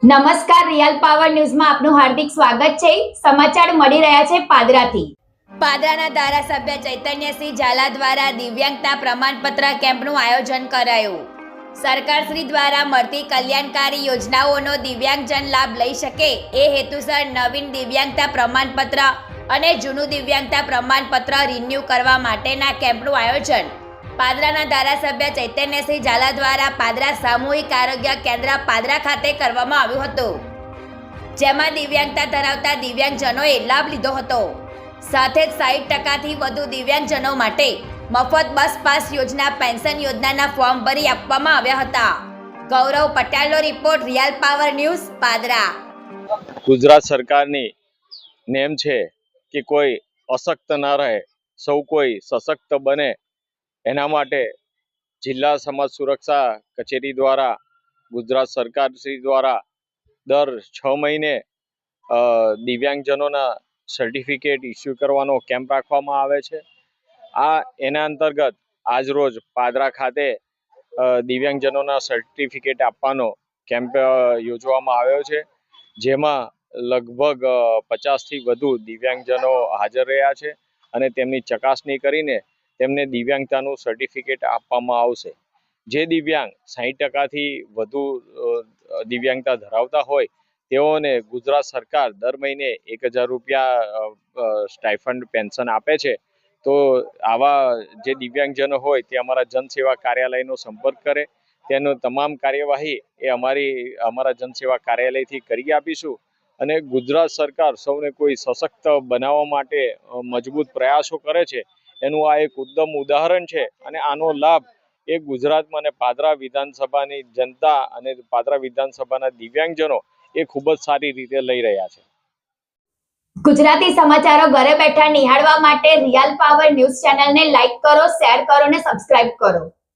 નમસ્કાર, real power ન્યૂઝમાં આપનું હાર્દિક સ્વાગત છે। સમાચાર મળી રહ્યા છે પાદરાથી। પાદરાના ધારાસભ્ય ચૈતન્યસિંહ ઝાલા દ્વારા દિવ્યાંગતા પ્રમાણપત્ર કેમ્પનું આયોજન કરાયું। સરકારશ્રી દ્વારા મળતી કલ્યાણકારી યોજનાઓનો દિવ્યાંગજન લાભ લઈ શકે એ હેતુસર નવીન દિવ્યાંગતા પ્રમાણપત્ર અને જૂનું દિવ્યાંગતા પ્રમાણપત્ર રિન્યૂ કરવા માટેના કેમ્પનું આયોજન પાદરાના ધારાસભ્ય ચૈતન્યસિંહ ઝાલા દ્વારા પાદરા સામૂહિક આરોગ્ય કેન્દ્ર પાદરા ખાતે કરવામાં આવ્યું હતું, જેમાં દિવ્યાંગતા ધરાવતા દિવ્યાંગજનોએ લાભ લીધો હતો। સાથે જ 60%થી વધુ દિવ્યાંગજનો માટે મફત બસ પાસ યોજના, પેન્શન યોજનાના ફોર્મ ભરી આપવામાં આવ્યા હતા। ગૌરવ પટેલનો report, real power news, Padra. Gujarat સરકારની નેમ છે કે કોઈ અશક્ત ન રહે, સૌ કોઈ સશક્ત બને। એના માટે જિલ્લા સમાજ સુરક્ષા કચેરી દ્વારા ગુજરાત સરકાર શ્રી દ્વારા દર 6 મહિને દિવ્યાંગજનોના સર્ટિફિકેટ ઇસ્યુ કરવાનો કેમ્પ રાખવામાં આવે છે। એના અંતર્ગત આજરોજ પાદરા ખાતે દિવ્યાંગજનોના સર્ટિફિકેટ આપવાનો કેમ્પ યોજવામાં આવ્યો છે, જેમાં લગભગ 50થી વધુ દિવ્યાંગજનો હાજર રહ્યા છે અને તેમની ચકાસણી કરીને તેમને દિવ્યાંગતાનું સર્ટિફિકેટ આપવામાં આવશે। જે દિવ્યાંગ 60%થી વધુ દિવ્યાંગતા ધરાવતા હોય તેઓને ગુજરાત સરકાર દર મહિને 1000 રૂપિયા સ્ટાઇફન્ડ પેન્શન આપે છે। તો આવા જે દિવ્યાંગજનો હોય તે અમારા જનસેવા કાર્યાલયનો સંપર્ક કરે, તેનો તમામ કાર્યવાહી એ અમારા જનસેવા કાર્યાલયથી કરી આપીશું। અને ગુજરાત સરકાર સૌને કોઈ સશક્ત બનાવવા માટે મજબૂત પ્રયાસો કરે છે, એનું આ એક ઉત્તમ ઉદાહરણ છે। અને આનો લાભ એ ગુજરાતમાં અને પાદરા વિધાનસભાની જનતા અને પાદરા વિધાનસભાના દિવ્યાંગજનો એ ખૂબ જ સારી રીતે લઈ રહ્યા છે। ગુજરાતી સમાચારો ઘરે બેઠા નિહાળવા માટે રિયલ પાવર ન્યૂઝ ચેનલને લાઈક કરો, શેર કરો અને સબસ્ક્રાઇબ કરો।